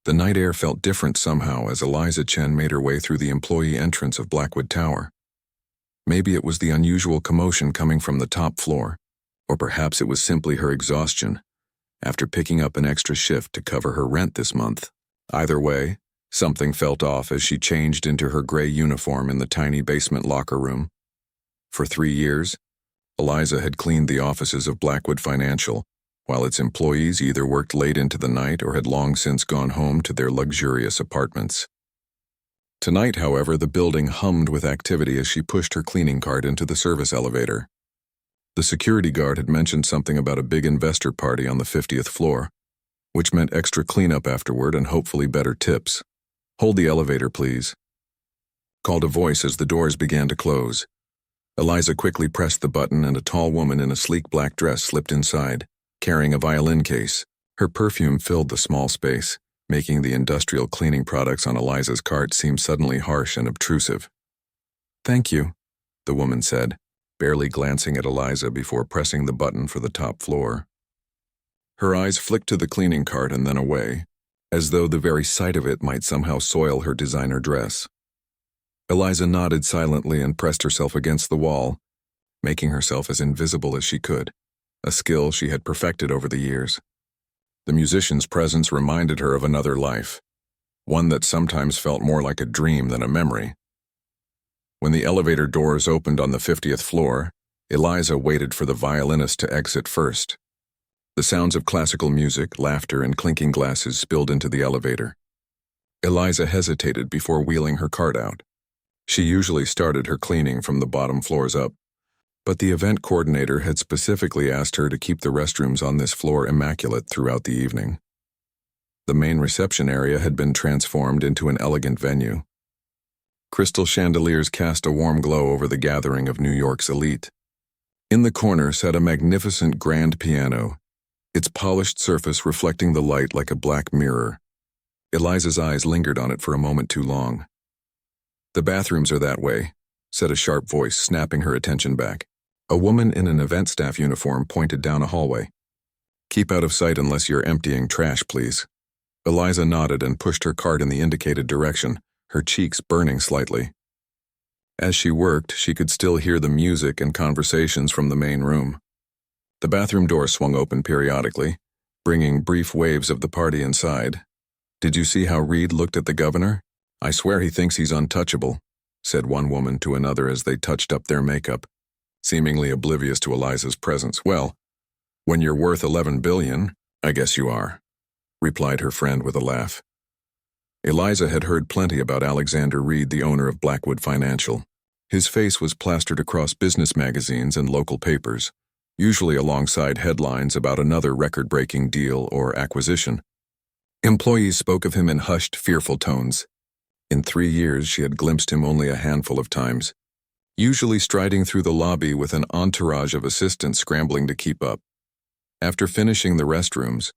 The night air felt different somehow as Eliza Chen made her way through the employee entrance of Blackwood Tower. Maybe it was the unusual commotion coming from the top floor, or perhaps it was simply her exhaustion after picking up an extra shift to cover her rent this month. Either way, something felt off as she changed into her gray uniform in the tiny basement locker room. For 3 years, Eliza had cleaned the offices of Blackwood Financial, while its employees either worked late into the night or had long since gone home to their luxurious apartments. Tonight, however, the building hummed with activity as she pushed her cleaning cart into the service elevator. The security guard had mentioned something about a big investor party on the 50th floor, which meant extra cleanup afterward and hopefully better tips. "Hold the elevator, please," called a voice as the doors began to close. Eliza quickly pressed the button and a tall woman in a sleek black dress slipped inside, carrying a violin case. Her perfume filled the small space, making the industrial cleaning products on Eliza's cart seem suddenly harsh and obtrusive. "Thank you," the woman said, barely glancing at Eliza before pressing the button for the top floor. Her eyes flicked to the cleaning cart and then away, as though the very sight of it might somehow soil her designer dress. Eliza nodded silently and pressed herself against the wall, making herself as invisible as she could, a skill she had perfected over the years. The musician's presence reminded her of another life, one that sometimes felt more like a dream than a memory. When the elevator doors opened on the 50th floor, Eliza waited for the violinist to exit first. The sounds of classical music, laughter, and clinking glasses spilled into the elevator. Eliza hesitated before wheeling her cart out. She usually started her cleaning from the bottom floors up, but the event coordinator had specifically asked her to keep the restrooms on this floor immaculate throughout the evening. The main reception area had been transformed into an elegant venue. Crystal chandeliers cast a warm glow over the gathering of New York's elite. In the corner sat a magnificent grand piano, its polished surface reflecting the light like a black mirror. Eliza's eyes lingered on it for a moment too long. "The bathrooms are that way," said a sharp voice, snapping her attention back. A woman in an event staff uniform pointed down a hallway. "Keep out of sight unless you're emptying trash, please." Eliza nodded and pushed her cart in the indicated direction, her cheeks burning slightly. As she worked, she could still hear the music and conversations from the main room. The bathroom door swung open periodically, bringing brief waves of the party inside. "Did you see how Reed looked at the governor? I swear he thinks he's untouchable," said one woman to another as they touched up their makeup, seemingly oblivious to Eliza's presence. "Well, when you're worth $11 billion, I guess you are," replied her friend with a laugh. Eliza had heard plenty about Alexander Reed, the owner of Blackwood Financial. His face was plastered across business magazines and local papers, usually alongside headlines about another record-breaking deal or acquisition. Employees spoke of him in hushed, fearful tones. In 3 years, she had glimpsed him only a handful of times, usually striding through the lobby with an entourage of assistants scrambling to keep up. After finishing the restrooms,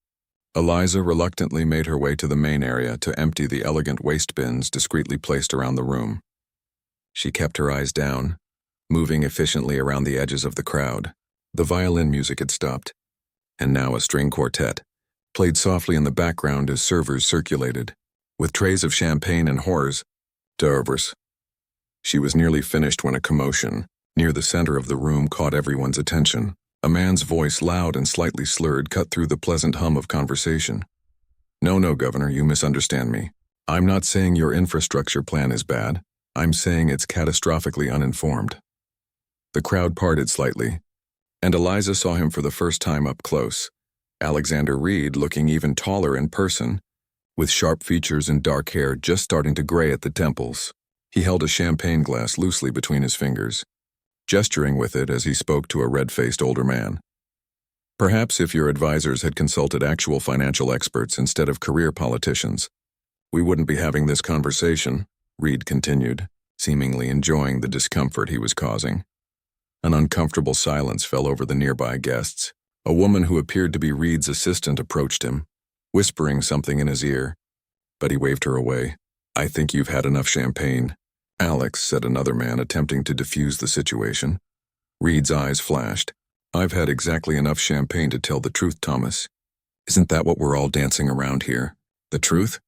Eliza reluctantly made her way to the main area to empty the elegant waste bins discreetly placed around the room. She kept her eyes down, moving efficiently around the edges of the crowd. The violin music had stopped, and now a string quartet played softly in the background as servers circulated, with trays of champagne and hors d'oeuvres. She was nearly finished when a commotion, near the center of the room, caught everyone's attention. A man's voice, loud and slightly slurred, cut through the pleasant hum of conversation. No, Governor, you misunderstand me. I'm not saying your infrastructure plan is bad. I'm saying it's catastrophically uninformed." The crowd parted slightly, and Eliza saw him for the first time up close. Alexander Reed, looking even taller in person, with sharp features and dark hair just starting to gray at the temples. He held a champagne glass loosely between his fingers, gesturing with it as he spoke to a red-faced older man. "Perhaps if your advisors had consulted actual financial experts instead of career politicians, we wouldn't be having this conversation," Reed continued, seemingly enjoying the discomfort he was causing. An uncomfortable silence fell over the nearby guests. A woman who appeared to be Reed's assistant approached him, whispering something in his ear, but he waved her away. "I think you've had enough champagne, Alex," said another man, attempting to defuse the situation. Reed's eyes flashed. "I've had exactly enough champagne to tell the truth, Thomas. Isn't that what we're all dancing around here? The truth?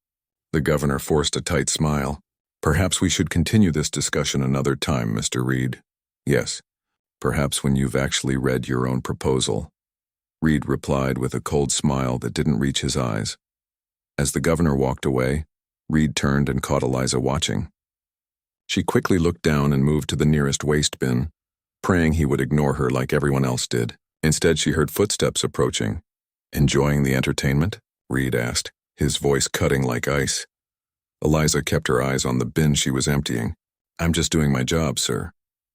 The governor forced a tight smile. Perhaps we should continue this discussion another time, Mr. Reed. Yes, perhaps when you've actually read your own proposal. Reed replied with a cold smile that didn't reach his eyes. As the governor walked away, Reed turned and caught Eliza watching. She quickly looked down and moved to the nearest waste bin, praying he would ignore her like everyone else did. Instead, she heard footsteps approaching. "Enjoying the entertainment?" Reed asked, his voice cutting like ice. Eliza kept her eyes on the bin she was emptying. "I'm just doing my job, sir."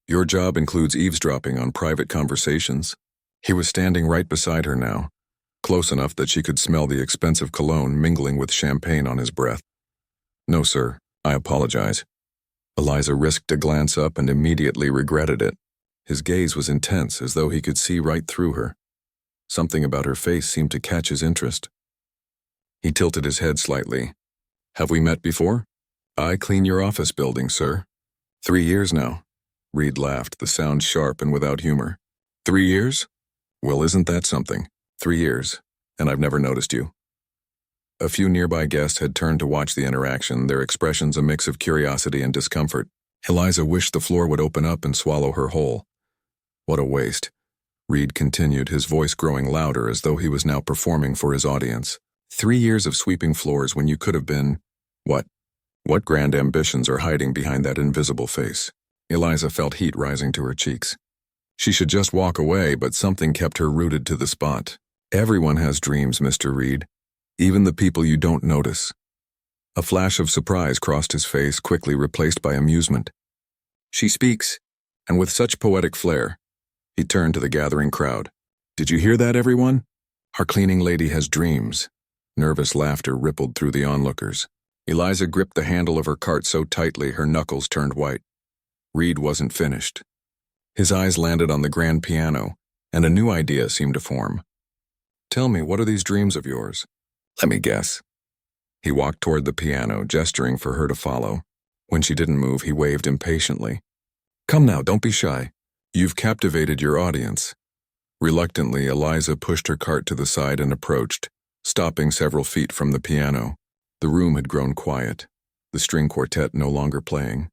"Your job includes eavesdropping on private conversations." He was standing right beside her now, close enough that she could smell the expensive cologne mingling with champagne on his breath. "No, sir, I apologize." Eliza risked a glance up and immediately regretted it. His gaze was intense, as though he could see right through her. Something about her face seemed to catch his interest. He tilted his head slightly. "Have we met before?" "I clean your office building, sir." 3 years now." Reed laughed, the sound sharp and without humor. 3 years? Well, isn't that something? 3 years, and I've never noticed you. A few nearby guests had turned to watch the interaction, their expressions a mix of curiosity and discomfort. Eliza wished the floor would open up and swallow her whole. "What a waste," Reed continued, his voice growing louder as though he was now performing for his audience. 3 years of sweeping floors when you could have been… What? What grand ambitions are hiding behind that invisible face? Eliza felt heat rising to her cheeks. She should just walk away, but something kept her rooted to the spot. "Everyone has dreams, Mr. Reed. Even the people you don't notice." A flash of surprise crossed his face, quickly replaced by amusement. "She speaks, and with such poetic flair." He turned to the gathering crowd. "Did you hear that, everyone? Our cleaning lady has dreams." Nervous laughter rippled through the onlookers. Eliza gripped the handle of her cart so tightly her knuckles turned white. Reed wasn't finished. His eyes landed on the grand piano, and a new idea seemed to form. "Tell me, what are these dreams of yours?" "Let me guess." He walked toward the piano, gesturing for her to follow. When she didn't move, he waved impatiently. "Come now, don't be shy. You've captivated your audience." Reluctantly, Eliza pushed her cart to the side and approached, stopping several feet from the piano. The room had grown quiet, the string quartet no longer playing.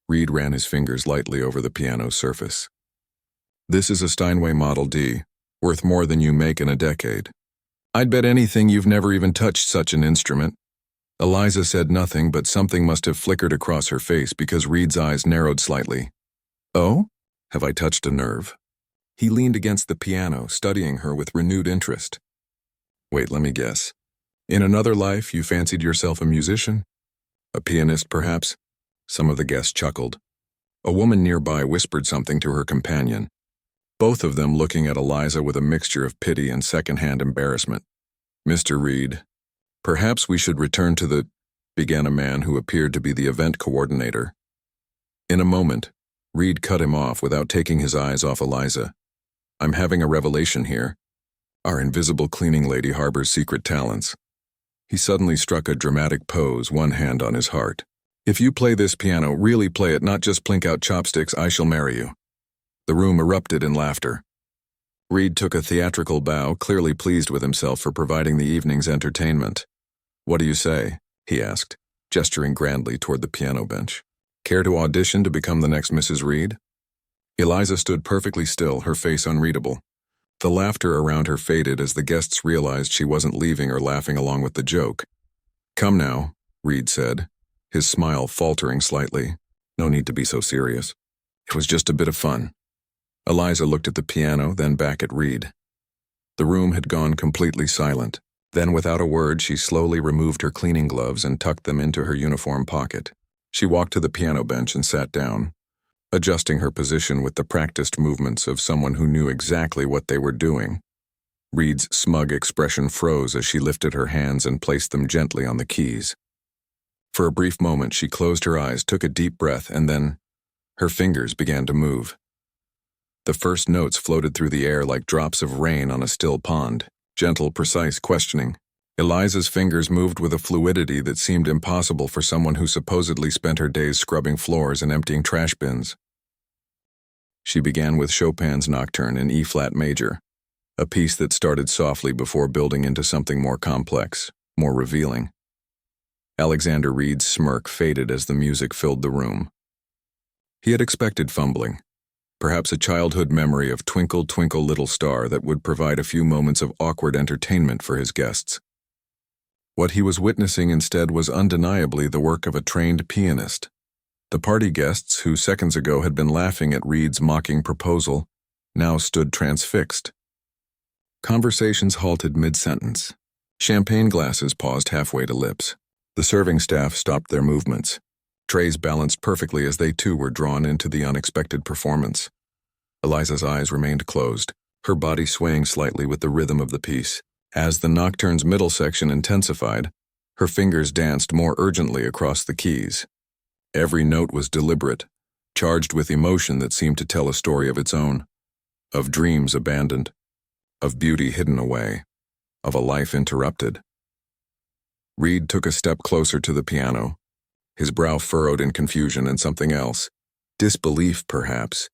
Reed ran his fingers lightly over the piano's surface. "This is a Steinway Model D, worth more than you make in a decade. I'd bet anything you've never even touched such an instrument." Eliza said nothing, but something must have flickered across her face because Reed's eyes narrowed slightly. "Oh? Have I touched a nerve?" He leaned against the piano, studying her with renewed interest. "Wait, let me guess. In another life, you fancied yourself a musician? A pianist, perhaps?" Some of the guests chuckled. A woman nearby whispered something to her companion, both of them looking at Eliza with a mixture of pity and second-hand embarrassment. "Mr. Reed, perhaps we should return to the…" began a man who appeared to be the event coordinator. In a moment, Reed cut him off without taking his eyes off Eliza. "I'm having a revelation here. Our invisible cleaning lady harbors secret talents." He suddenly struck a dramatic pose, one hand on his heart. "If you play this piano, really play it, not just plink out chopsticks, I shall marry you." The room erupted in laughter. Reed took a theatrical bow, clearly pleased with himself for providing the evening's entertainment. "What do you say?" he asked, gesturing grandly toward the piano bench. "Care to audition to become the next Mrs. Reed?" Eliza stood perfectly still, her face unreadable. The laughter around her faded as the guests realized she wasn't leaving or laughing along with the joke. "Come now," Reed said, his smile faltering slightly. "No need to be so serious. It was just a bit of fun." Eliza looked at the piano, then back at Reed. The room had gone completely silent. Then, without a word, she slowly removed her cleaning gloves and tucked them into her uniform pocket. She walked to the piano bench and sat down, adjusting her position with the practiced movements of someone who knew exactly what they were doing. Reed's smug expression froze as she lifted her hands and placed them gently on the keys. For a brief moment, she closed her eyes, took a deep breath, and then her fingers began to move. The first notes floated through the air like drops of rain on a still pond, gentle, precise, questioning. Eliza's fingers moved with a fluidity that seemed impossible for someone who supposedly spent her days scrubbing floors and emptying trash bins. She began with Chopin's Nocturne in E-flat major, a piece that started softly before building into something more complex, more revealing. Alexander Reed's smirk faded as the music filled the room. He had expected fumbling, perhaps a childhood memory of Twinkle, Twinkle, Little Star that would provide a few moments of awkward entertainment for his guests. What he was witnessing instead was undeniably the work of a trained pianist. The party guests, who seconds ago had been laughing at Reed's mocking proposal, now stood transfixed. Conversations halted mid-sentence. Champagne glasses paused halfway to lips. The serving staff stopped their movements. Trays balanced perfectly as they too were drawn into the unexpected performance. Eliza's eyes remained closed, her body swaying slightly with the rhythm of the piece. As the nocturne's middle section intensified, her fingers danced more urgently across the keys. Every note was deliberate, charged with emotion that seemed to tell a story of its own, of dreams abandoned, of beauty hidden away, of a life interrupted. Reed took a step closer to the piano, his brow furrowed in confusion and something else, disbelief perhaps,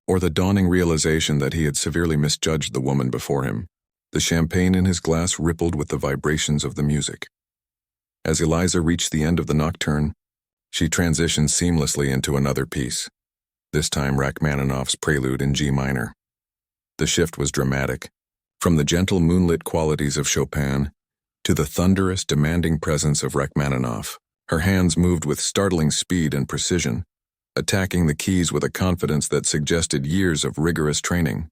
or the dawning realization that he had severely misjudged the woman before him. The champagne in his glass rippled with the vibrations of the music. As Eliza reached the end of the nocturne, she transitioned seamlessly into another piece, this time Rachmaninoff's Prelude in G minor. The shift was dramatic, from the gentle moonlit qualities of Chopin to the thunderous, demanding presence of Rachmaninoff. Her hands moved with startling speed and precision, attacking the keys with a confidence that suggested years of rigorous training.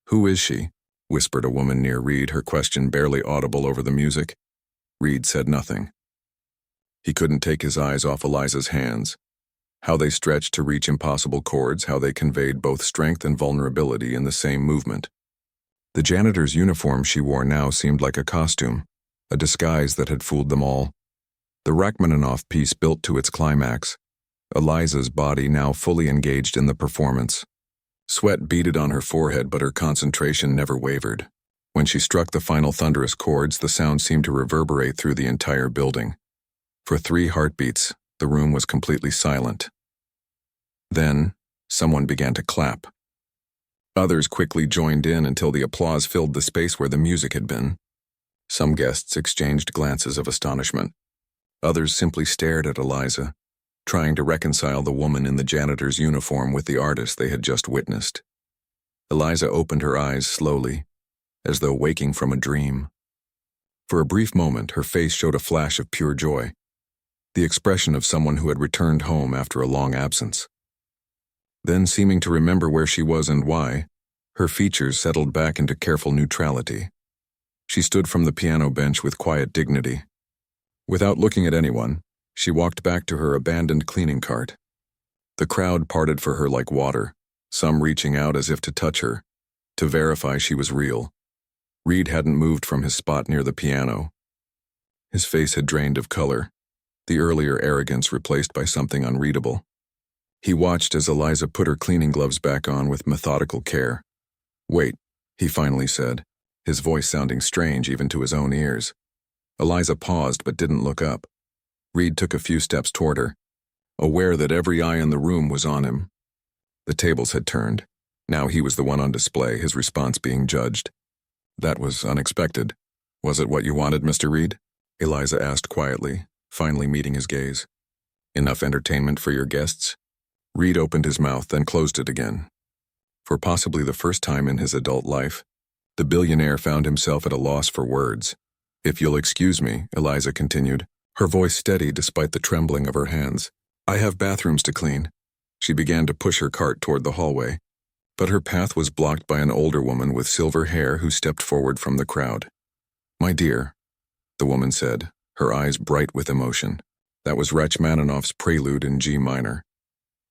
"Who is she?" whispered a woman near Reed, her question barely audible over the music. Reed said nothing. He couldn't take his eyes off Eliza's hands, how they stretched to reach impossible chords, how they conveyed both strength and vulnerability in the same movement. The janitor's uniform she wore now seemed like a costume, a disguise that had fooled them all. The Rachmaninoff piece built to its climax, Eliza's body now fully engaged in the performance. Sweat beaded on her forehead, but her concentration never wavered. When she struck the final thunderous chords, the sound seemed to reverberate through the entire building. For 3 heartbeats, the room was completely silent. Then, someone began to clap. Others quickly joined in until the applause filled the space where the music had been. Some guests exchanged glances of astonishment. Others simply stared at Eliza, trying to reconcile the woman in the janitor's uniform with the artist they had just witnessed. Eliza opened her eyes slowly, as though waking from a dream. For a brief moment, her face showed a flash of pure joy, the expression of someone who had returned home after a long absence. Then, seeming to remember where she was and why, her features settled back into careful neutrality. She stood from the piano bench with quiet dignity. Without looking at anyone, she walked back to her abandoned cleaning cart. The crowd parted for her like water, some reaching out as if to touch her, to verify she was real. Reed hadn't moved from his spot near the piano. His face had drained of color, the earlier arrogance replaced by something unreadable. He watched as Eliza put her cleaning gloves back on with methodical care. "Wait," he finally said, his voice sounding strange even to his own ears. Eliza paused but didn't look up. Reed took a few steps toward her, aware that every eye in the room was on him. The tables had turned. Now he was the one on display, his response being judged. "That was unexpected. Was it what you wanted, Mr. Reed?" Eliza asked quietly, finally meeting his gaze. "Enough entertainment for your guests?" Reed opened his mouth, then closed it again. For possibly the first time in his adult life, the billionaire found himself at a loss for words. "If you'll excuse me," Eliza continued, her voice steady despite the trembling of her hands. "I have bathrooms to clean." She began to push her cart toward the hallway, but her path was blocked by an older woman with silver hair who stepped forward from the crowd. "My dear," the woman said, her eyes bright with emotion. "That was Rachmaninoff's Prelude in G minor.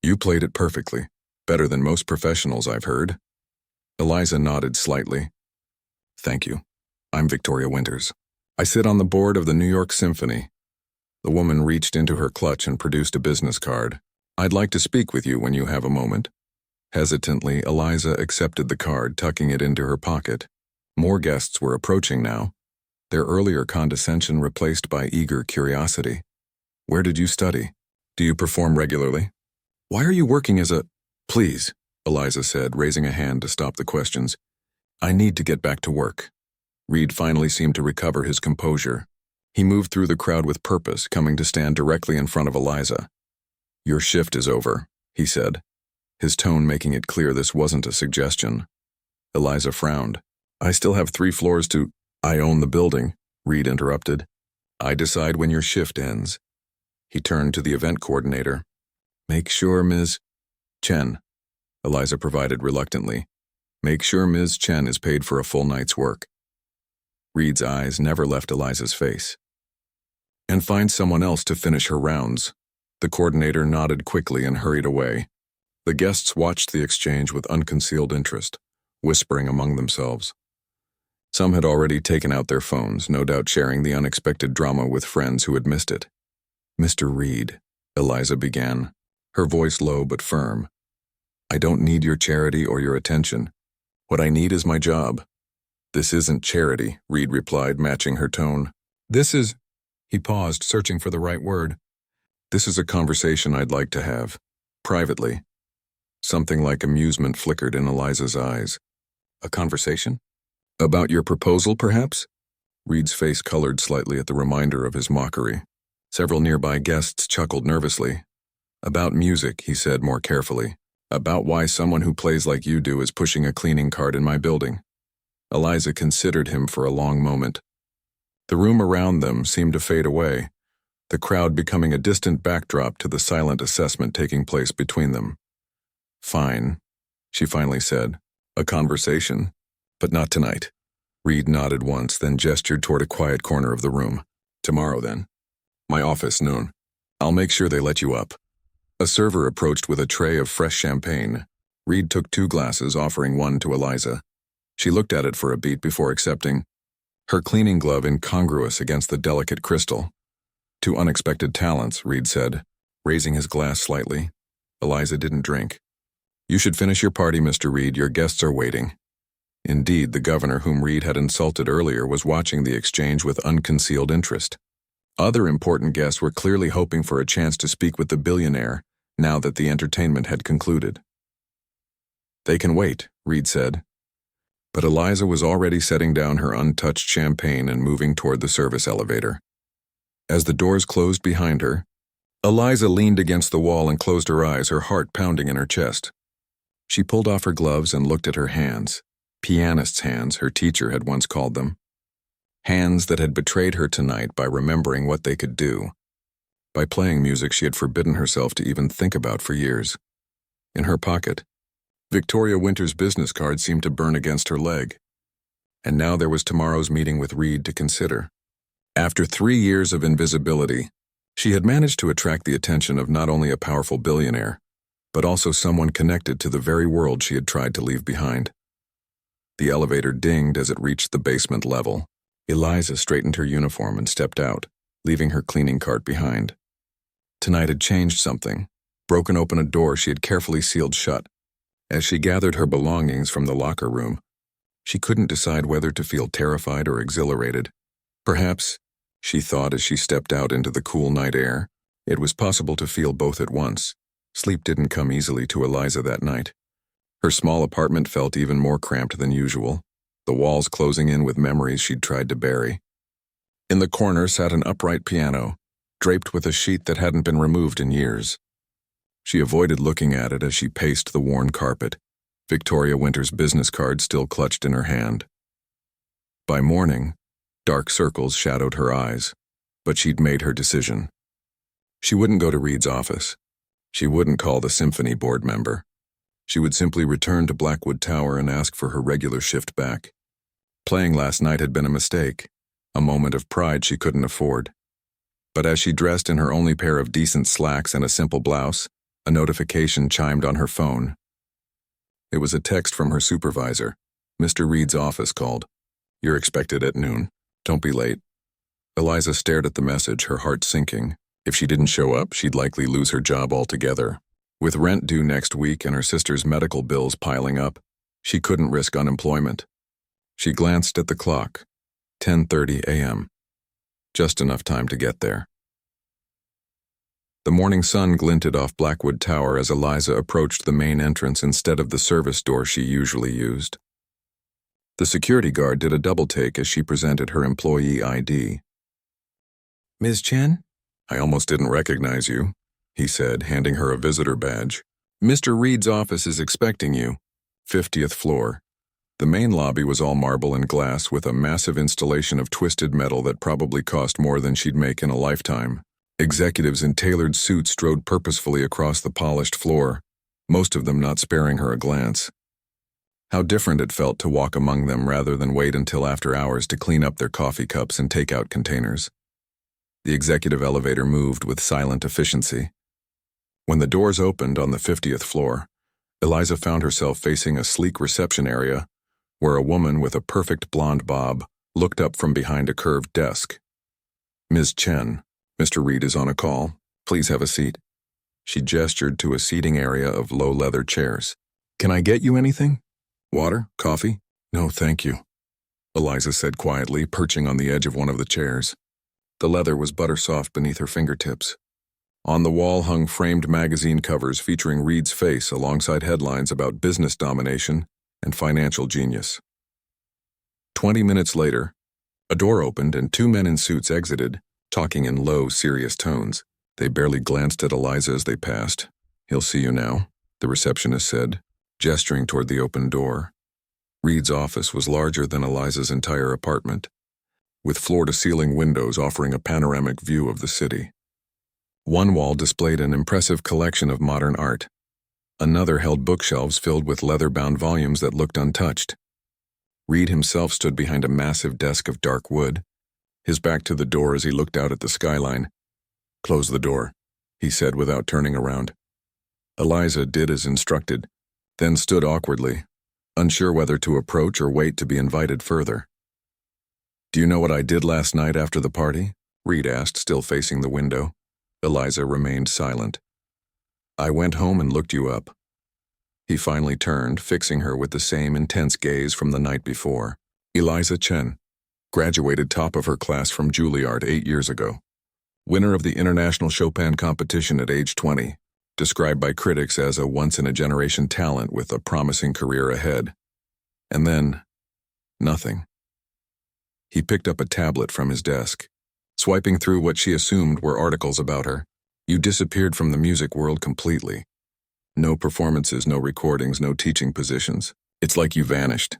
You played it perfectly, better than most professionals I've heard." Eliza nodded slightly. "Thank you. I'm Victoria Winters. I sit on the board of the New York Symphony." The woman reached into her clutch and produced a business card. "I'd like to speak with you when you have a moment." Hesitantly, Eliza accepted the card, tucking it into her pocket. More guests were approaching now, their earlier condescension replaced by eager curiosity. "Where did you study? Do you perform regularly? Why are you working as a—" "Please," Eliza said, raising a hand to stop the questions. "I need to get back to work." Reed finally seemed to recover his composure. He moved through the crowd with purpose, coming to stand directly in front of Eliza. "Your shift is over," he said, his tone making it clear this wasn't a suggestion. Eliza frowned. "I still have 3 floors to—" "I own the building," Reed interrupted. "I decide when your shift ends." He turned to the event coordinator. "Make sure Ms. Chen," Eliza provided reluctantly. "Make sure Ms. Chen is paid for a full night's work." Reed's eyes never left Eliza's face. "And find someone else to finish her rounds." The coordinator nodded quickly and hurried away. The guests watched the exchange with unconcealed interest, whispering among themselves. Some had already taken out their phones, no doubt sharing the unexpected drama with friends who had missed it. "Mr. Reed," Eliza began, her voice low but firm. "I don't need your charity or your attention. What I need is my job." "This isn't charity," Reed replied, matching her tone. "This is—" He paused, searching for the right word. "This is a conversation I'd like to have. Privately." Something like amusement flickered in Eliza's eyes. "A conversation? About your proposal, perhaps?" Reed's face colored slightly at the reminder of his mockery. Several nearby guests chuckled nervously. "About music," he said more carefully. "About why someone who plays like you do is pushing a cleaning cart in my building." Eliza considered him for a long moment. The room around them seemed to fade away, the crowd becoming a distant backdrop to the silent assessment taking place between them. "Fine," she finally said. "A conversation, but not tonight." Reed nodded once, then gestured toward a quiet corner of the room. "Tomorrow, then. My office, noon. I'll make sure they let you up." A server approached with a tray of fresh champagne. Reed took 2 glasses, offering one to Eliza. She looked at it for a beat before accepting, her cleaning glove incongruous against the delicate crystal. "Two unexpected talents," Reed said, raising his glass slightly. Eliza didn't drink. "You should finish your party, Mr. Reed. Your guests are waiting." Indeed, the governor whom Reed had insulted earlier was watching the exchange with unconcealed interest. Other important guests were clearly hoping for a chance to speak with the billionaire now that the entertainment had concluded. "They can wait," Reed said. But Eliza was already setting down her untouched champagne and moving toward the service elevator. As the doors closed behind her, Eliza leaned against the wall and closed her eyes, her heart pounding in her chest. She pulled off her gloves and looked at her hands. Pianist's hands, her teacher had once called them. Hands that had betrayed her tonight by remembering what they could do. By playing music she had forbidden herself to even think about for years. In her pocket, Victoria Winter's business card seemed to burn against her leg. And now there was tomorrow's meeting with Reed to consider. After 3 years of invisibility, she had managed to attract the attention of not only a powerful billionaire, but also someone connected to the very world she had tried to leave behind. The elevator dinged as it reached the basement level. Eliza straightened her uniform and stepped out, leaving her cleaning cart behind. Tonight had changed something, broken open a door she had carefully sealed shut. As she gathered her belongings from the locker room, she couldn't decide whether to feel terrified or exhilarated. Perhaps, she thought as she stepped out into the cool night air, it was possible to feel both at once. Sleep didn't come easily to Eliza that night. Her small apartment felt even more cramped than usual, the walls closing in with memories she'd tried to bury. In the corner sat an upright piano, draped with a sheet that hadn't been removed in years. She avoided looking at it as she paced the worn carpet, Victoria Winter's business card still clutched in her hand. By morning, dark circles shadowed her eyes, but she'd made her decision. She wouldn't go to Reed's office. She wouldn't call the symphony board member. She would simply return to Blackwood Tower and ask for her regular shift back. Playing last night had been a mistake, a moment of pride she couldn't afford. But as she dressed in her only pair of decent slacks and a simple blouse, a notification chimed on her phone. It was a text from her supervisor. Mr. Reed's office called. "You're expected at noon. Don't be late." Eliza stared at the message, her heart sinking. If she didn't show up, she'd likely lose her job altogether. With rent due next week and her sister's medical bills piling up, she couldn't risk unemployment. She glanced at the clock. 10:30 a.m. Just enough time to get there. The morning sun glinted off Blackwood Tower as Eliza approached the main entrance instead of the service door she usually used. The security guard did a double take as she presented her employee ID. Ms. Chen? I almost didn't recognize you, he said, handing her a visitor badge. Mr. Reed's office is expecting you. 50th floor. The main lobby was all marble and glass with a massive installation of twisted metal that probably cost more than she'd make in a lifetime. Executives in tailored suits strode purposefully across the polished floor, most of them not sparing her a glance. How different it felt to walk among them rather than wait until after hours to clean up their coffee cups and takeout containers. The executive elevator moved with silent efficiency. When the doors opened on the 50th floor, Eliza found herself facing a sleek reception area where a woman with a perfect blonde bob looked up from behind a curved desk. Ms. Chen, Mr. Reed is on a call. Please have a seat. She gestured to a seating area of low leather chairs. Can I get you anything? Water? Coffee? No, thank you, Eliza said quietly, perching on the edge of one of the chairs. The leather was butter-soft beneath her fingertips. On the wall hung framed magazine covers featuring Reed's face alongside headlines about business domination and financial genius. 20 minutes later, a door opened and two men in suits exited, talking in low, serious tones. They barely glanced at Eliza as they passed. He'll see you now, the receptionist said, gesturing toward the open door. Reed's office was larger than Eliza's entire apartment, with floor-to-ceiling windows offering a panoramic view of the city. One wall displayed an impressive collection of modern art. Another held bookshelves filled with leather-bound volumes that looked untouched. Reed himself stood behind a massive desk of dark wood, his back to the door as he looked out at the skyline. Close the door, he said without turning around. Eliza did as instructed, then stood awkwardly, unsure whether to approach or wait to be invited further. Do you know what I did last night after the party? Reed asked, still facing the window. Eliza remained silent. I went home and looked you up. He finally turned, fixing her with the same intense gaze from the night before. Eliza Chen, graduated top of her class from Juilliard 8 years ago. Winner of the International Chopin competition at age 20, described by critics as a once-in-a-generation talent with a promising career ahead. And then, nothing. He picked up a tablet from his desk, swiping through what she assumed were articles about her. You disappeared from the music world completely. No performances, no recordings, no teaching positions. It's like you vanished.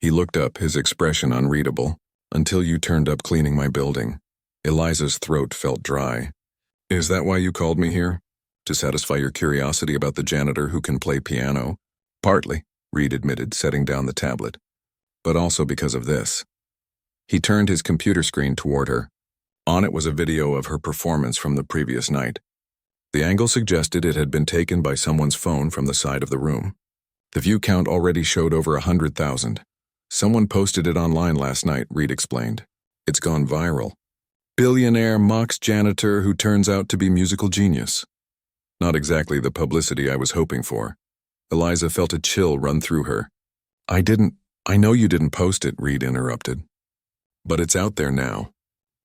He looked up, his expression unreadable, until you turned up cleaning my building. Eliza's throat felt dry. Is that why you called me here? To satisfy your curiosity about the janitor who can play piano? Partly, Reed admitted, setting down the tablet. But also because of this. He turned his computer screen toward her. On it was a video of her performance from the previous night. The angle suggested it had been taken by someone's phone from the side of the room. The view count already showed over 100,000. Someone posted it online last night, Reed explained. It's gone viral. Billionaire mocks janitor who turns out to be musical genius. Not exactly the publicity I was hoping for. Eliza felt a chill run through her. I know you didn't post it, Reed interrupted. But it's out there now.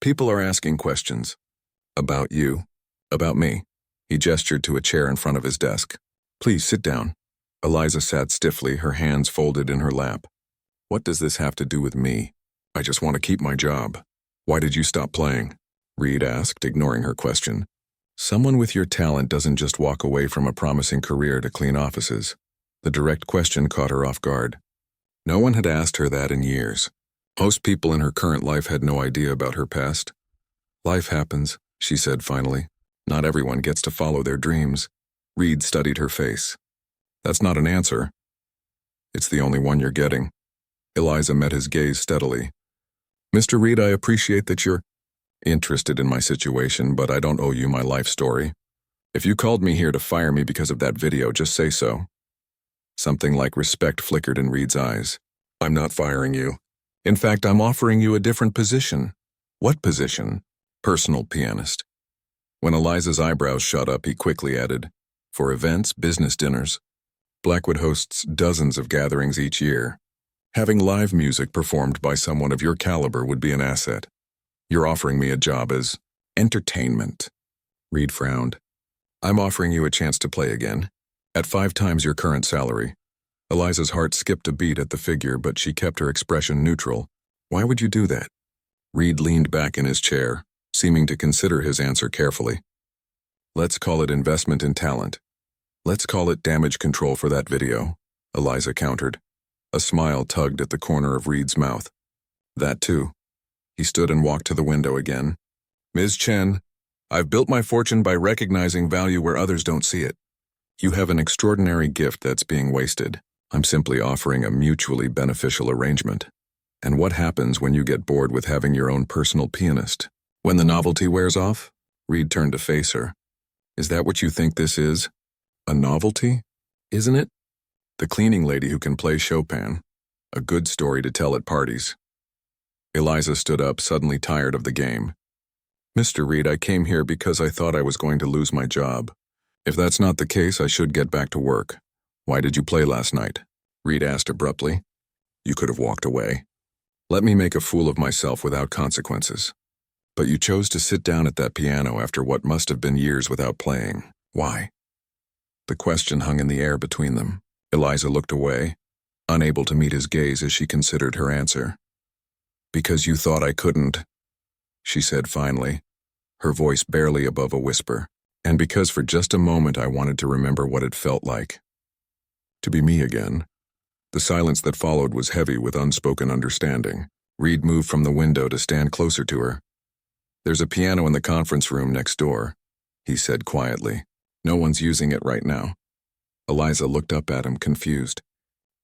People are asking questions. About you. About me. He gestured to a chair in front of his desk. Please sit down. Eliza sat stiffly, her hands folded in her lap. What does this have to do with me? I just want to keep my job. Why did you stop playing? Reed asked, ignoring her question. Someone with your talent doesn't just walk away from a promising career to clean offices. The direct question caught her off guard. No one had asked her that in years. Most people in her current life had no idea about her past. Life happens, she said finally. Not everyone gets to follow their dreams. Reed studied her face. That's not an answer. It's the only one you're getting. Eliza met his gaze steadily. Mr. Reed, I appreciate that you're interested in my situation, but I don't owe you my life story. If you called me here to fire me because of that video, just say so. Something like respect flickered in Reed's eyes. I'm not firing you. In fact, I'm offering you a different position. What position? Personal pianist. When Eliza's eyebrows shot up, he quickly added, for events, business dinners. Blackwood hosts dozens of gatherings each year. Having live music performed by someone of your caliber would be an asset. You're offering me a job as entertainment. Reed frowned. I'm offering you a chance to play again, at 5 times your current salary. Eliza's heart skipped a beat at the figure, but she kept her expression neutral. Why would you do that? Reed leaned back in his chair. seeming to consider his answer carefully. Let's call it investment in talent. Let's call it damage control for that video, Eliza countered. A smile tugged at the corner of Reed's mouth. That too. He stood and walked to the window again. Ms. Chen, I've built my fortune by recognizing value where others don't see it. You have an extraordinary gift that's being wasted. I'm simply offering a mutually beneficial arrangement. And what happens when you get bored with having your own personal pianist? When the novelty wears off? Reed turned to face her. Is that what you think this is? A novelty? Isn't it? The cleaning lady who can play Chopin. A good story to tell at parties. Eliza stood up, suddenly tired of the game. Mr. Reed, I came here because I thought I was going to lose my job. If that's not the case, I should get back to work. Why did you play last night? Reed asked abruptly. You could have walked away. Let me make a fool of myself without consequences. But you chose to sit down at that piano after what must have been years without playing. Why? The question hung in the air between them. Eliza looked away, unable to meet his gaze as she considered her answer. Because you thought I couldn't, she said finally, her voice barely above a whisper, and because for just a moment I wanted to remember what it felt like. To be me again. The silence that followed was heavy with unspoken understanding. Reed moved from the window to stand closer to her. There's a piano in the conference room next door, he said quietly. No one's using it right now. Eliza looked up at him, confused.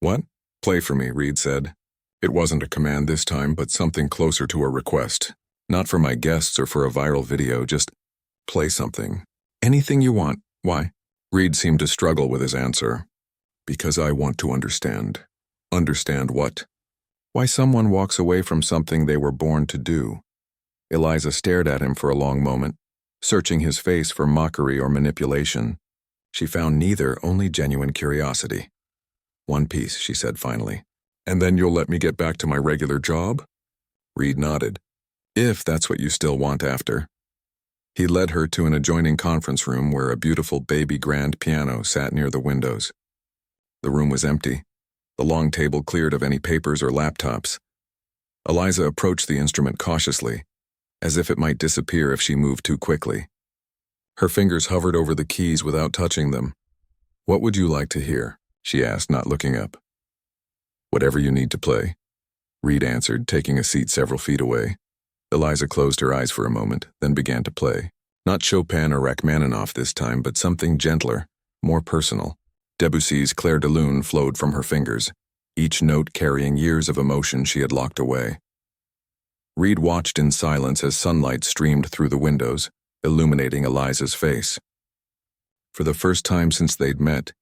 What? Play for me, Reed said. It wasn't a command this time, but something closer to a request. Not for my guests or for a viral video, just play something. Anything you want. Why? Reed seemed to struggle with his answer. Because I want to understand. Understand what? Why someone walks away from something they were born to do. Eliza stared at him for a long moment, searching his face for mockery or manipulation. She found neither, only genuine curiosity. One piece, she said finally. And then you'll let me get back to my regular job? Reed nodded. If that's what you still want after. He led her to an adjoining conference room where a beautiful baby grand piano sat near the windows. The room was empty, the long table cleared of any papers or laptops. Eliza approached the instrument cautiously, as if it might disappear if she moved too quickly. Her fingers hovered over the keys without touching them. What would you like to hear? She asked, not looking up. Whatever you need to play, Reed answered, taking a seat several feet away. Eliza closed her eyes for a moment, then began to play. Not Chopin or Rachmaninoff this time, but something gentler, more personal. Debussy's Clair de Lune flowed from her fingers, each note carrying years of emotion she had locked away. Reed watched in silence as sunlight streamed through the windows, illuminating Eliza's face. For the first time since they'd met,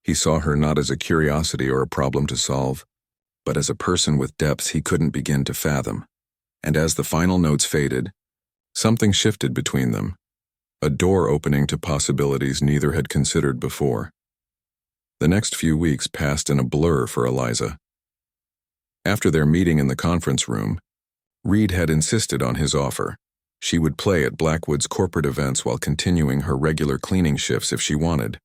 he saw her not as a curiosity or a problem to solve, but as a person with depths he couldn't begin to fathom. And as the final notes faded, something shifted between them, a door opening to possibilities neither had considered before. The next few weeks passed in a blur for Eliza. After their meeting in the conference room, Reed had insisted on his offer. She would play at Blackwood's corporate events while continuing her regular cleaning shifts if she wanted.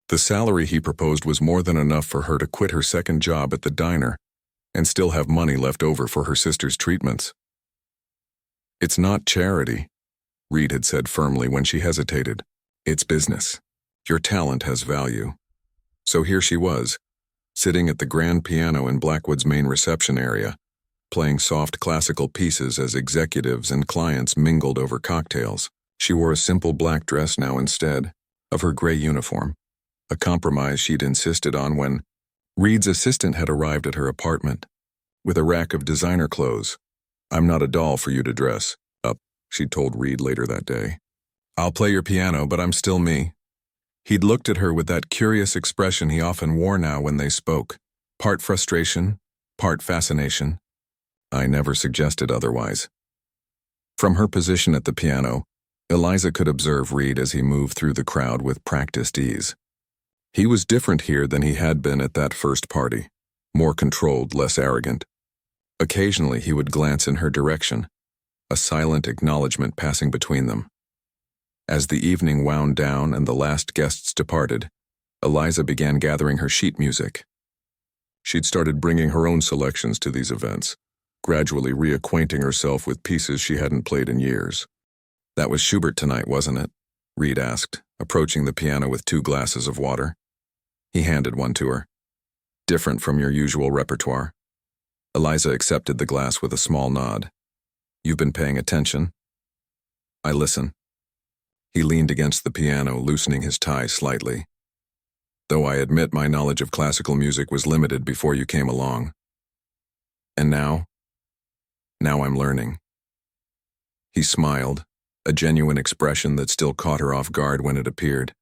The salary he proposed was more than enough for her to quit her second job at the diner and still have money left over for her sister's treatments. It's not charity, Reed had said firmly when she hesitated. It's business. Your talent has value. So here she was, sitting at the grand piano in Blackwood's main reception area, playing soft classical pieces as executives and clients mingled over cocktails. She wore a simple black dress now instead of her gray uniform, a compromise she'd insisted on when Reed's assistant had arrived at her apartment with a rack of designer clothes. I'm not a doll for you to dress up, she'd told Reed later that day. I'll play your piano, but I'm still me. He'd looked at her with that curious expression he often wore now when they spoke, part frustration, part fascination. I never suggested otherwise. From her position at the piano, Eliza could observe Reed as he moved through the crowd with practiced ease. He was different here than he had been at that first party, more controlled, less arrogant. Occasionally he would glance in her direction, a silent acknowledgement passing between them. As the evening wound down and the last guests departed, Eliza began gathering her sheet music. She'd started bringing her own selections to these events, gradually reacquainting herself with pieces she hadn't played in years. That was Schubert tonight, wasn't it? Reed asked, approaching the piano with 2 glasses of water. He handed one to her. Different from your usual repertoire. Eliza accepted the glass with a small nod. You've been paying attention? I listen. He leaned against the piano, loosening his tie slightly. Though I admit my knowledge of classical music was limited before you came along. And now? Now I'm learning. He smiled, a genuine expression that still caught her off guard when it appeared.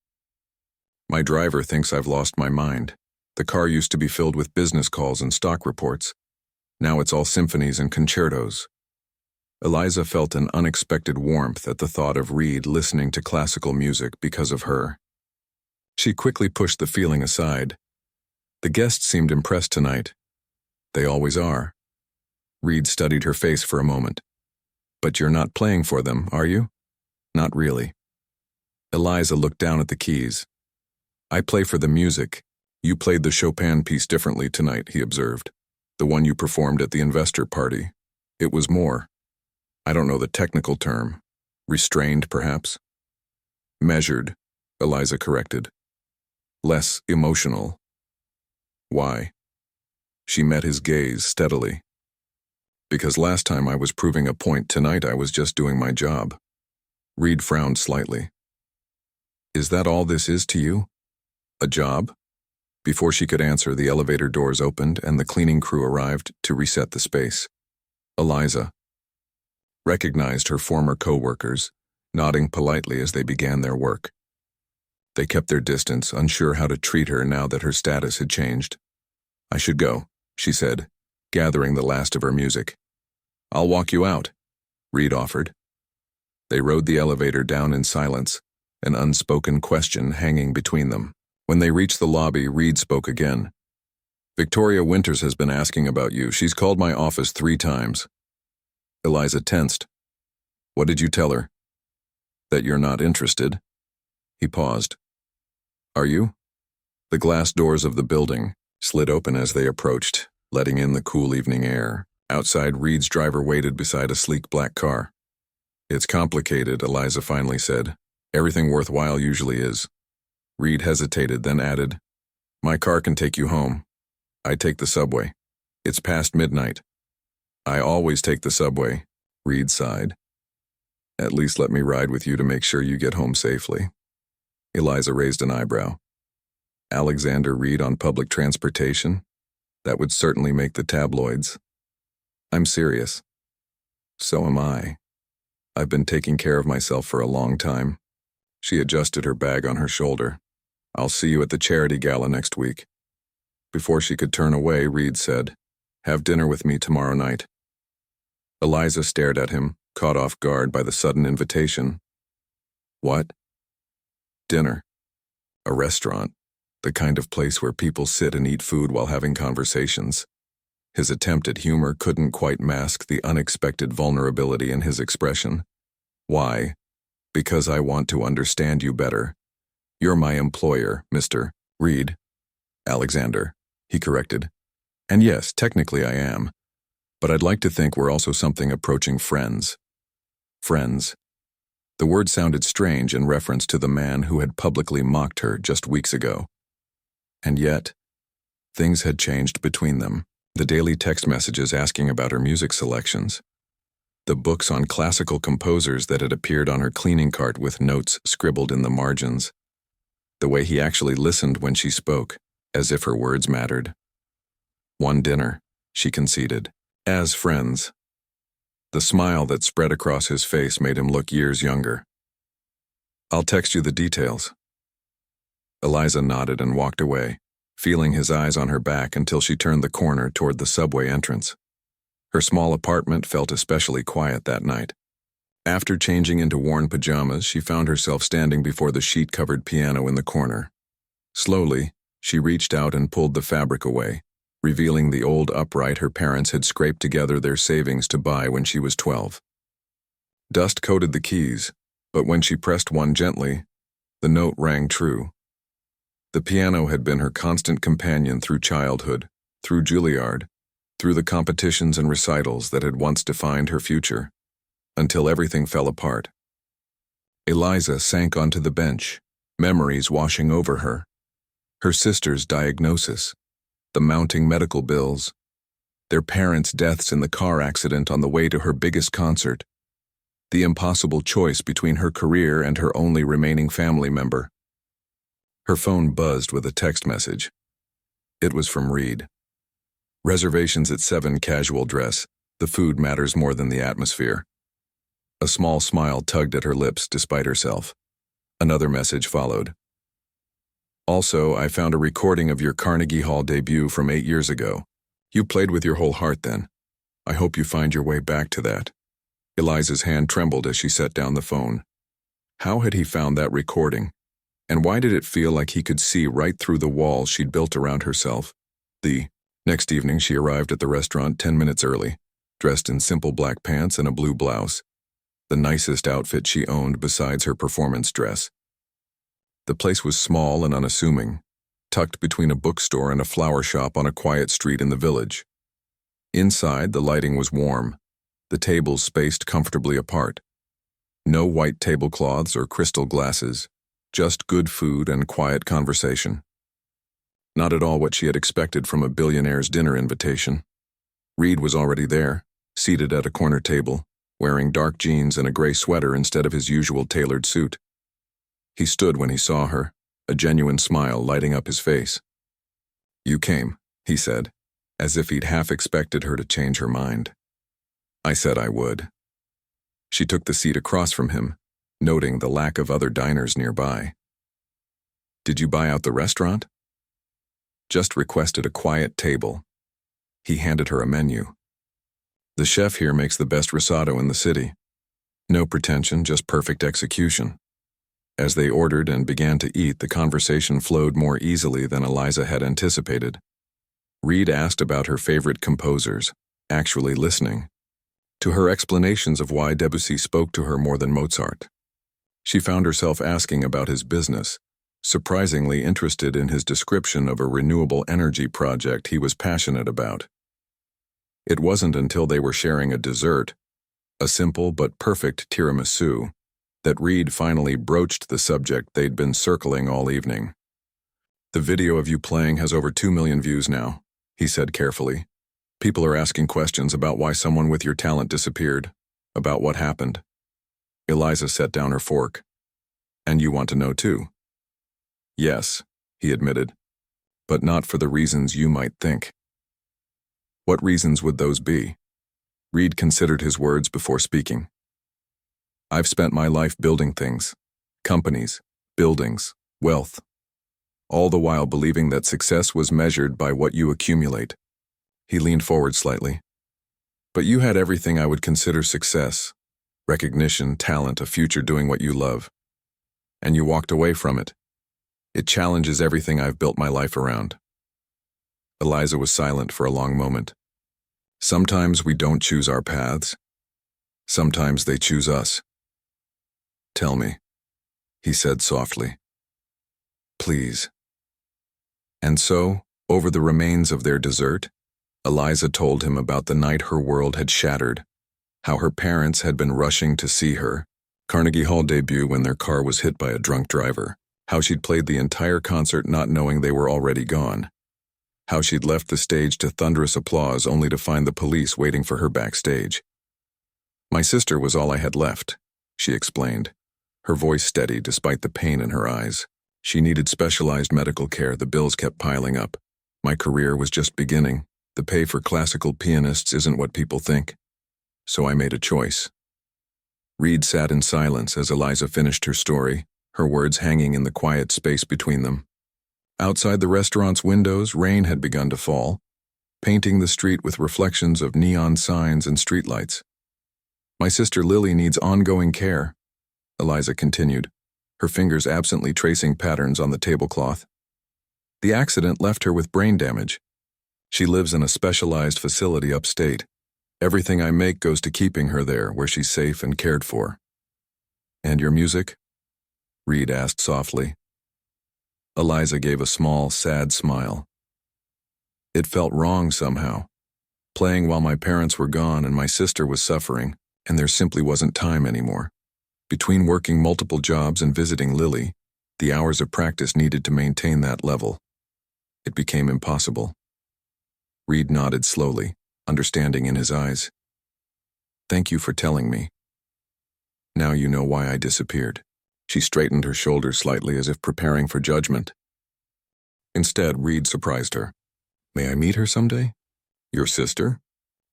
My driver thinks I've lost my mind. The car used to be filled with business calls and stock reports. Now it's all symphonies and concertos. Eliza felt an unexpected warmth at the thought of Reed listening to classical music because of her. She quickly pushed the feeling aside. The guests seemed impressed tonight. They always are. Reed studied her face for a moment. But you're not playing for them, are you? Not really. Eliza looked down at the keys. I play for the music. You played the Chopin piece differently tonight, he observed. The one you performed at the investor party. It was more. I don't know the technical term. Restrained, perhaps? Measured, Eliza corrected. Less emotional. Why? She met his gaze steadily. Because last time I was proving a point, tonight I was just doing my job. Reed frowned slightly. Is that all this is to you? A job? Before she could answer, the elevator doors opened and the cleaning crew arrived to reset the space. Eliza recognized her former co-workers, nodding politely as they began their work. They kept their distance, unsure how to treat her now that her status had changed. I should go, she said, gathering the last of her music. I'll walk you out, Reed offered. They rode the elevator down in silence, an unspoken question hanging between them. When they reached the lobby, Reed spoke again. Victoria Winters has been asking about you. She's called my office 3 times. Eliza tensed. What did you tell her? That you're not interested? He paused. Are you? The glass doors of the building slid open as they approached, letting in the cool evening air. Outside, Reed's driver waited beside a sleek black car. It's complicated, Eliza finally said. Everything worthwhile usually is. Reed hesitated, then added, My car can take you home. I take the subway. It's past midnight. I always take the subway, Reed sighed. At least let me ride with you to make sure you get home safely. Eliza raised an eyebrow. Alexander Reed on public transportation? That would certainly make the tabloids. I'm serious. So am I. I've been taking care of myself for a long time. She adjusted her bag on her shoulder. I'll see you at the charity gala next week. Before she could turn away, Reed said, Have dinner with me tomorrow night. Eliza stared at him, caught off guard by the sudden invitation. What? Dinner. A restaurant. The kind of place where people sit and eat food while having conversations. His attempt at humor couldn't quite mask the unexpected vulnerability in his expression. Why? Because I want to understand you better. You're my employer, Mr. Reed. Alexander, he corrected. And yes, technically I am. But I'd like to think we're also something approaching friends. Friends. The word sounded strange in reference to the man who had publicly mocked her just weeks ago. And yet, things had changed between them. The daily text messages asking about her music selections. The books on classical composers that had appeared on her cleaning cart with notes scribbled in the margins. The way he actually listened when she spoke, as if her words mattered. One dinner, she conceded, as friends. The smile that spread across his face made him look years younger. I'll text you the details. Eliza nodded and walked away, feeling his eyes on her back until she turned the corner toward the subway entrance. Her small apartment felt especially quiet that night. After changing into worn pajamas, she found herself standing before the sheet-covered piano in the corner. Slowly, she reached out and pulled the fabric away, revealing the old upright her parents had scraped together their savings to buy when she was 12. Dust coated the keys, but when she pressed one gently, the note rang true. The piano had been her constant companion through childhood, through Juilliard, through the competitions and recitals that had once defined her future, until everything fell apart. Eliza sank onto the bench, memories washing over her. Her sister's diagnosis, the mounting medical bills, their parents' deaths in the car accident on the way to her biggest concert, the impossible choice between her career and her only remaining family member. Her phone buzzed with a text message. It was from Reed. Reservations at 7, casual dress. The food matters more than the atmosphere. A small smile tugged at her lips despite herself. Another message followed. Also, I found a recording of your Carnegie Hall debut from 8 years ago. You played with your whole heart then. I hope you find your way back to that. Eliza's hand trembled as she set down the phone. How had he found that recording? And why did it feel like he could see right through the walls she'd built around herself? The next evening she arrived at the restaurant 10 minutes early, dressed in simple black pants and a blue blouse, the nicest outfit she owned besides her performance dress. The place was small and unassuming, tucked between a bookstore and a flower shop on a quiet street in the village. Inside, the lighting was warm, the tables spaced comfortably apart. No white tablecloths or crystal glasses, just good food and quiet conversation. Not at all what she had expected from a billionaire's dinner invitation. Reed was already there, seated at a corner table, wearing dark jeans and a gray sweater instead of his usual tailored suit. He stood when he saw her, a genuine smile lighting up his face. You came, he said, as if he'd half expected her to change her mind. I said I would. She took the seat across from him, noting the lack of other diners nearby. Did you buy out the restaurant? Just requested a quiet table. He handed her a menu. The chef here makes the best risotto in the city. No pretension, just perfect execution. As they ordered and began to eat, the conversation flowed more easily than Eliza had anticipated. Reed asked about her favorite composers, actually listening to her explanations of why Debussy spoke to her more than Mozart. She found herself asking about his business, surprisingly interested in his description of a renewable energy project he was passionate about. It wasn't until they were sharing a dessert, a simple but perfect tiramisu, that Reed finally broached the subject they'd been circling all evening. The video of you playing has over 2 million views now, he said carefully. People are asking questions about why someone with your talent disappeared, about what happened. Eliza set down her fork. And you want to know too? Yes, he admitted, but not for the reasons you might think. What reasons would those be? Reed considered his words before speaking. I've spent my life building things, companies, buildings, wealth, all the while believing that success was measured by what you accumulate. He leaned forward slightly. But you had everything I would consider success, recognition, talent, a future doing what you love. And you walked away from it. It challenges everything I've built my life around. Eliza was silent for a long moment. Sometimes we don't choose our paths. Sometimes they choose us. Tell me, he said softly. Please. And so, over the remains of their dessert, Eliza told him about the night her world had shattered, how her parents had been rushing to see her Carnegie Hall debut when their car was hit by a drunk driver, how she'd played the entire concert not knowing they were already gone, how she'd left the stage to thunderous applause only to find the police waiting for her backstage. My sister was all I had left, she explained, her voice steady despite the pain in her eyes. She needed specialized medical care, the bills kept piling up. My career was just beginning. The pay for classical pianists isn't what people think. So I made a choice. Reed sat in silence as Eliza finished her story, her words hanging in the quiet space between them. Outside the restaurant's windows, rain had begun to fall, painting the street with reflections of neon signs and streetlights. My sister Lily needs ongoing care, Eliza continued, her fingers absently tracing patterns on the tablecloth. The accident left her with brain damage. She lives in a specialized facility upstate. Everything I make goes to keeping her there, where she's safe and cared for. And your music? Reed asked softly. Eliza gave a small, sad smile. It felt wrong somehow, playing while my parents were gone and my sister was suffering, and there simply wasn't time anymore. Between working multiple jobs and visiting Lily, the hours of practice needed to maintain that level. It became impossible. Reed nodded slowly, understanding in his eyes. Thank you for telling me. Now you know why I disappeared. She straightened her shoulders slightly as if preparing for judgment. Instead, Reed surprised her. May I meet her someday? Your sister?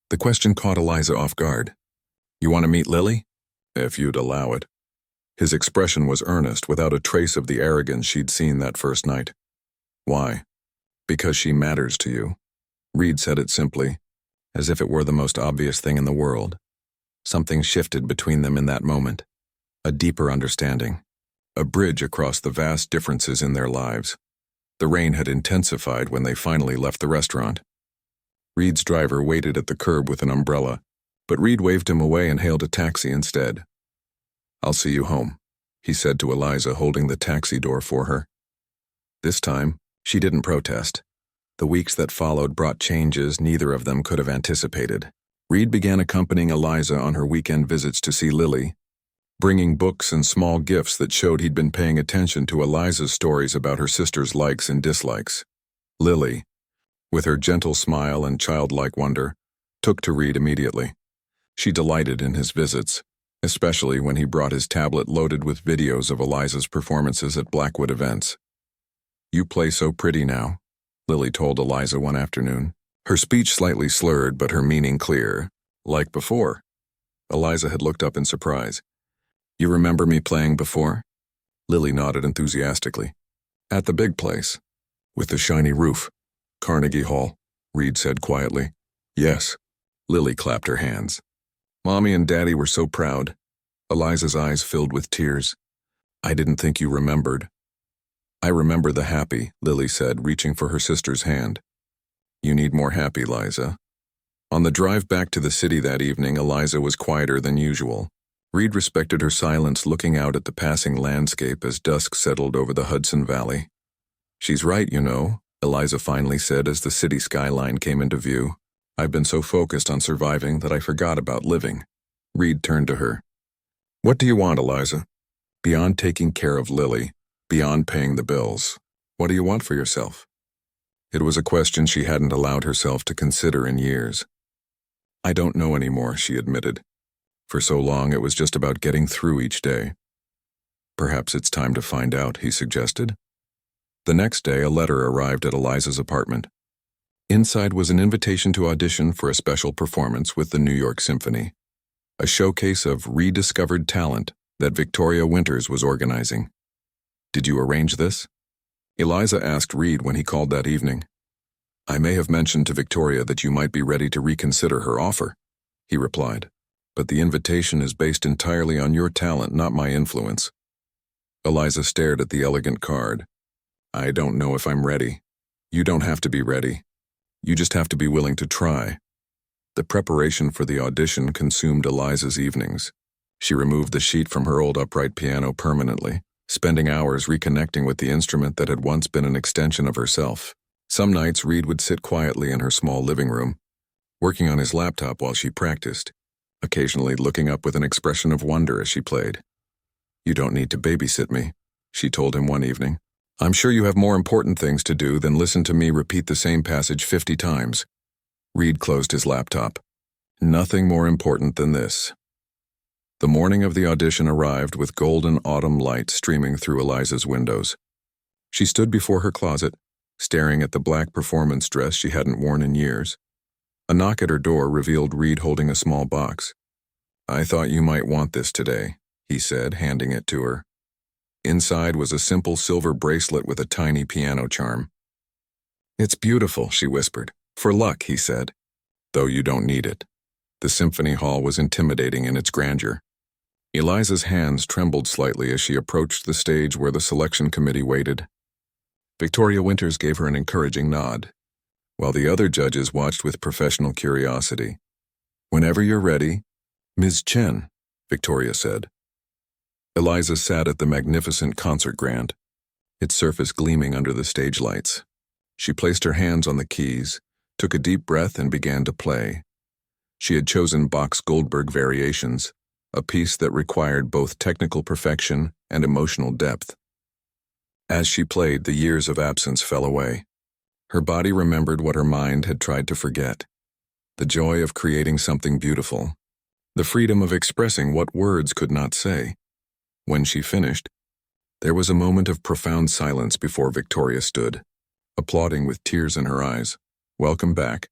The question caught Eliza off guard. You want to meet Lily? If you'd allow it. His expression was earnest, without a trace of the arrogance she'd seen that first night. Why? Because she matters to you. Reed said it simply, as if it were the most obvious thing in the world. Something shifted between them in that moment. A deeper understanding. A bridge across the vast differences in their lives. The rain had intensified when they finally left the restaurant. Reed's driver waited at the curb with an umbrella, but Reed waved him away and hailed a taxi instead. I'll see you home, he said to Eliza, holding the taxi door for her. This time, she didn't protest. The weeks that followed brought changes neither of them could have anticipated. Reed began accompanying Eliza on her weekend visits to see Lily, bringing books and small gifts that showed he'd been paying attention to Eliza's stories about her sister's likes and dislikes. Lily, with her gentle smile and childlike wonder, took to Reed immediately. She delighted in his visits, especially when he brought his tablet loaded with videos of Eliza's performances at Blackwood events. You play so pretty now, Lily told Eliza one afternoon, her speech slightly slurred but her meaning clear, like before. Eliza had looked up in surprise. You remember me playing before? Lily nodded enthusiastically. At the big place, with the shiny roof. Carnegie Hall, Reed said quietly. Yes. Lily clapped her hands. Mommy and Daddy were so proud. Eliza's eyes filled with tears. I didn't think you remembered. I remember the happy, Lily said, reaching for her sister's hand. You need more happy, Liza. On the drive back to the city that evening, Eliza was quieter than usual. Reed respected her silence, looking out at the passing landscape as dusk settled over the Hudson Valley. She's right, you know, Eliza finally said as the city skyline came into view. I've been so focused on surviving that I forgot about living. Reed turned to her. What do you want, Eliza? Beyond taking care of Lily, beyond paying the bills, what do you want for yourself? It was a question she hadn't allowed herself to consider in years. I don't know anymore, she admitted. For so long it was just about getting through each day. Perhaps it's time to find out, he suggested. The next day, a letter arrived at Eliza's apartment. Inside was an invitation to audition for a special performance with the New York Symphony, a showcase of rediscovered talent that Victoria Winters was organizing. Did you arrange this? Eliza asked Reed when he called that evening. I may have mentioned to Victoria that you might be ready to reconsider her offer, he replied, but the invitation is based entirely on your talent, not my influence. Eliza stared at the elegant card. I don't know if I'm ready. You don't have to be ready. You just have to be willing to try. The preparation for the audition consumed Eliza's evenings. She removed the sheet from her old upright piano permanently, spending hours reconnecting with the instrument that had once been an extension of herself. Some nights Reed would sit quietly in her small living room, working on his laptop while she practiced, occasionally looking up with an expression of wonder as she played. You don't need to babysit me, she told him one evening. I'm sure you have more important things to do than listen to me repeat the same passage 50 times. Reed closed his laptop. Nothing more important than this. The morning of the audition arrived with golden autumn light streaming through Eliza's windows. She stood before her closet, staring at the black performance dress she hadn't worn in years. A knock at her door revealed Reed holding a small box. I thought you might want this today, he said, handing it to her. Inside was a simple silver bracelet with a tiny piano charm. It's beautiful, she whispered. For luck, he said. Though you don't need it. The symphony hall was intimidating in its grandeur. Eliza's hands trembled slightly as she approached the stage where the selection committee waited. Victoria Winters gave her an encouraging nod, while the other judges watched with professional curiosity. Whenever you're ready, Ms. Chen, Victoria said. Eliza sat at the magnificent concert grand, its surface gleaming under the stage lights. She placed her hands on the keys, took a deep breath and began to play. She had chosen Bach's Goldberg variations, a piece that required both technical perfection and emotional depth. As she played, the years of absence fell away. Her body remembered what her mind had tried to forget: the joy of creating something beautiful, the freedom of expressing what words could not say. When she finished, there was a moment of profound silence before Victoria stood, applauding with tears in her eyes. "Welcome back,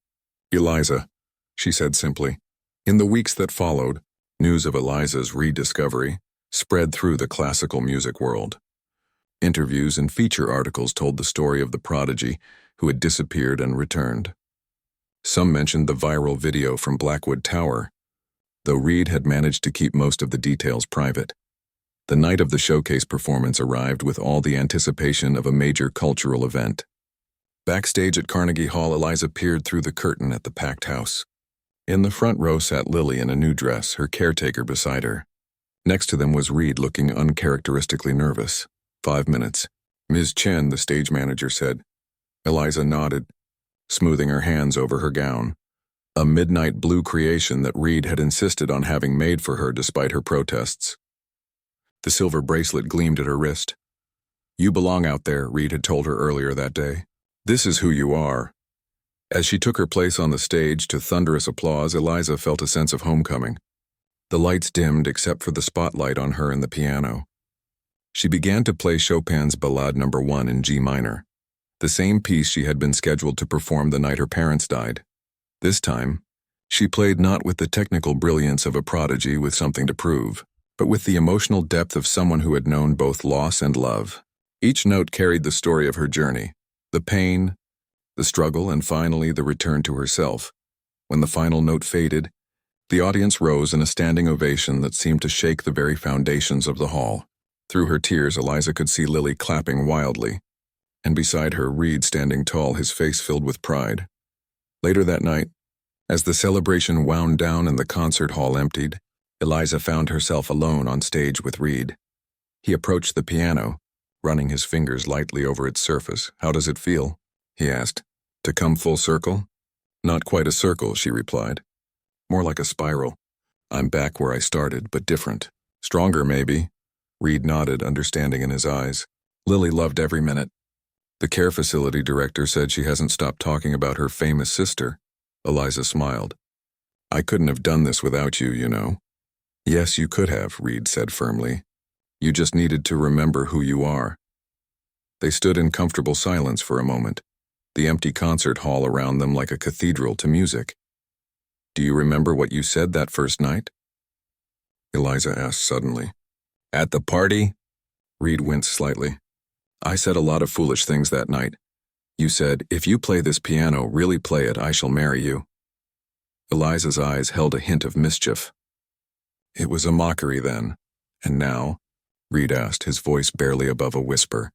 Eliza," she said simply. In the weeks that followed, news of Eliza's rediscovery spread through the classical music world. Interviews and feature articles told the story of the prodigy who had disappeared and returned. Some mentioned the viral video from Blackwood Tower, though Reed had managed to keep most of the details private. The night of the showcase performance arrived with all the anticipation of a major cultural event. Backstage at Carnegie Hall, Eliza peered through the curtain at the packed house. In the front row sat Lily in a new dress, her caretaker beside her. Next to them was Reed, looking uncharacteristically nervous. 5 minutes. "Ms. Chen," the stage manager said. Eliza nodded, smoothing her hands over her gown, a midnight blue creation that Reed had insisted on having made for her despite her protests. The silver bracelet gleamed at her wrist. "You belong out there," Reed had told her earlier that day. "This is who you are." As she took her place on the stage to thunderous applause, Eliza felt a sense of homecoming. The lights dimmed except for the spotlight on her and the piano. She began to play Chopin's Ballade No. 1 in G minor, the same piece she had been scheduled to perform the night her parents died. This time, she played not with the technical brilliance of a prodigy with something to prove, but with the emotional depth of someone who had known both loss and love. Each note carried the story of her journey, the pain, the struggle, and finally the return to herself. When the final note faded, the audience rose in a standing ovation that seemed to shake the very foundations of the hall. Through her tears, Eliza could see Lily clapping wildly, and beside her, Reed standing tall, his face filled with pride. Later that night, as the celebration wound down and the concert hall emptied, Eliza found herself alone on stage with Reed. He approached the piano, running his fingers lightly over its surface. "How does it feel?" he asked. "To come full circle?" "Not quite a circle," she replied. "More like a spiral. I'm back where I started, but different. Stronger, maybe." Reed nodded, understanding in his eyes. Lily loved every minute. "The care facility director said she hasn't stopped talking about her famous sister." Eliza smiled. "I couldn't have done this without you, you know." "Yes, you could have," Reed said firmly. "You just needed to remember who you are." They stood in comfortable silence for a moment, the empty concert hall around them like a cathedral to music. "Do you remember what you said that first night?" Eliza asked suddenly. "At the party?" Reed winced slightly. "I said a lot of foolish things that night. You said, 'If you play this piano, really play it, I shall marry you.'" Eliza's eyes held a hint of mischief. "It was a mockery then. And now?" Reed asked, his voice barely above a whisper.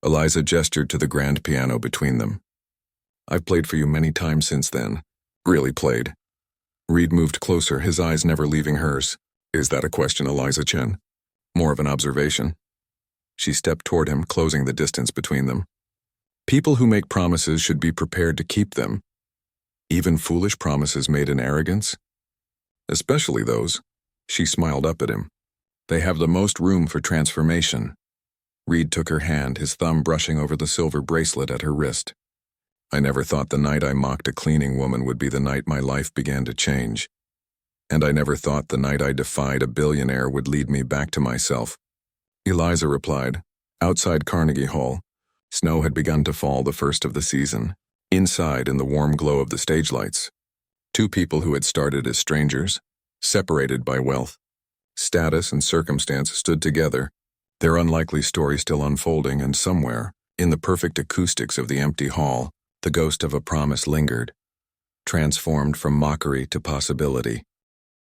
Eliza gestured to the grand piano between them. "I've played for you many times since then. Really played." Reed moved closer, his eyes never leaving hers. "Is that a question, Eliza Chen? More of an observation?" She stepped toward him, closing the distance between them. "People who make promises should be prepared to keep them. Even foolish promises made in arrogance? Especially those." She smiled up at him. "They have the most room for transformation." Reed took her hand, his thumb brushing over the silver bracelet at her wrist. "I never thought the night I mocked a cleaning woman would be the night my life began to change. And I never thought the night I defied a billionaire would lead me back to myself." Eliza replied. Outside Carnegie Hall, snow had begun to fall, the first of the season. Inside, in the warm glow of the stage lights, two people who had started as strangers, separated by wealth, status, and circumstance, stood together, their unlikely story still unfolding, and somewhere, in the perfect acoustics of the empty hall, the ghost of a promise lingered, transformed from mockery to possibility.